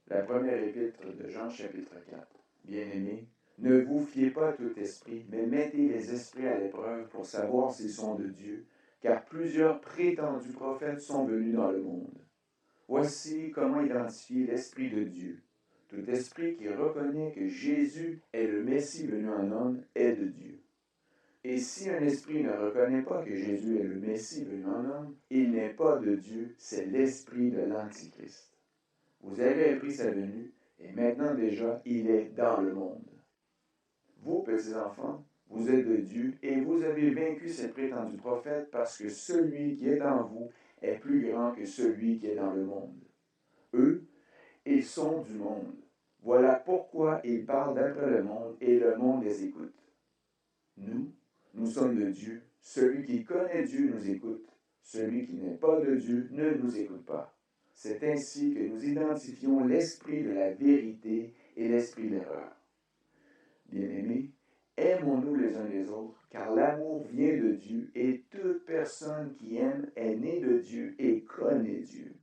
La première épître de Jean, chapitre 4. Bien-aimés, ne vous fiez pas à tout esprit, mais mettez les esprits à l'épreuve pour savoir s'ils sont de Dieu, car plusieurs prétendus prophètes sont venus dans le monde. Voici comment identifier l'Esprit de Dieu. Tout esprit qui reconnaît que Jésus est le Messie venu en homme est de Dieu. Et si un esprit ne reconnaît pas que Jésus est le Messie venu en homme, il n'est pas de Dieu, c'est l'esprit de l'Antichrist. Vous avez appris sa venue, et maintenant déjà, il est dans le monde. Vous, petits enfants, vous êtes de Dieu, et vous avez vaincu ces prétendus prophètes, parce que celui qui est en vous est plus grand que celui qui est dans le monde. Eux, ils sont du monde. Voilà pourquoi ils parlent d'après le monde, et le monde les écoute. Nous sommes de Dieu. Celui qui connaît Dieu nous écoute. Celui qui n'est pas de Dieu ne nous écoute pas. C'est ainsi que nous identifions l'esprit de la vérité et l'esprit de l'erreur. Bien-aimés, aimons-nous les uns les autres, car l'amour vient de Dieu, et toute personne qui aime est née de Dieu et connaît Dieu.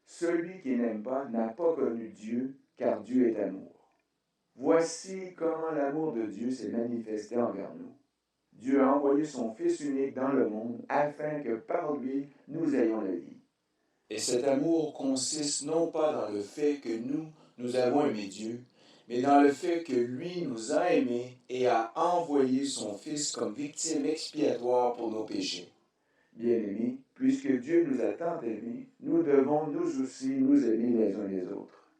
Celui qui n'aime pas n'a pas connu Dieu, car Dieu est amour. Voici comment l'amour de Dieu s'est manifesté envers nous. Dieu a envoyé son Fils unique dans le monde afin que par lui nous ayons la vie. Et cet amour consiste non pas dans le fait que nous avons aimé Dieu, mais dans le fait que lui nous a aimés et a envoyé son Fils comme victime expiatoire pour nos péchés. Bien-aimés, puisque Dieu nous a tant aimés, nous devons nous aussi nous aimer les uns les autres.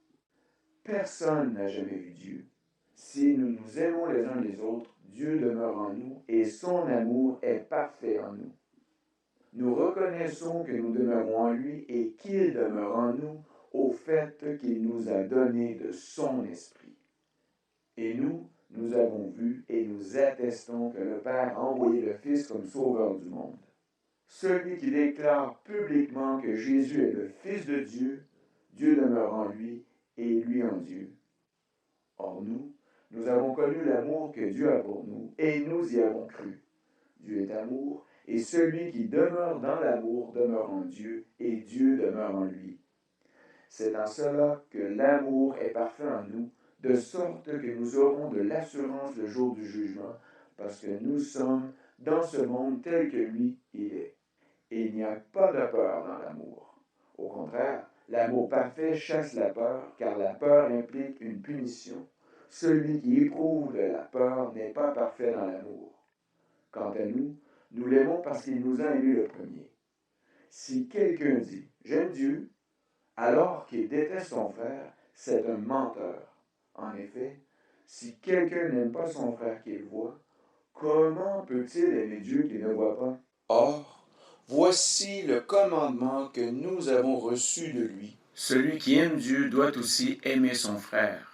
Personne n'a jamais vu Dieu. Si nous nous aimons les uns les autres, Dieu demeure en nous et son amour est parfait en nous. Nous reconnaissons que nous demeurons en lui et qu'il demeure en nous au fait qu'il nous a donné de son esprit. Et nous avons vu et nous attestons que le Père a envoyé le Fils comme sauveur du monde. Celui qui déclare publiquement que Jésus est le Fils de Dieu, Dieu demeure en lui et lui en Dieu. Or nous avons connu l'amour que Dieu a pour nous, et nous y avons cru. Dieu est amour, et celui qui demeure dans l'amour demeure en Dieu, et Dieu demeure en lui. C'est en cela que l'amour est parfait en nous, de sorte que nous aurons de l'assurance le jour du jugement, parce que nous sommes dans ce monde tel que lui, il est. Et il n'y a pas de peur dans l'amour. Au contraire, l'amour parfait chasse la peur, car la peur implique une punition. Celui qui éprouve de la peur n'est pas parfait dans l'amour. Quant à nous l'aimons parce qu'il nous a aimés le premier. Si quelqu'un dit « J'aime Dieu », alors qu'il déteste son frère, c'est un menteur. En effet, si quelqu'un n'aime pas son frère qu'il voit, comment peut-il aimer Dieu qu'il ne voit pas? Or, voici le commandement que nous avons reçu de lui. Celui qui aime Dieu doit aussi aimer son frère.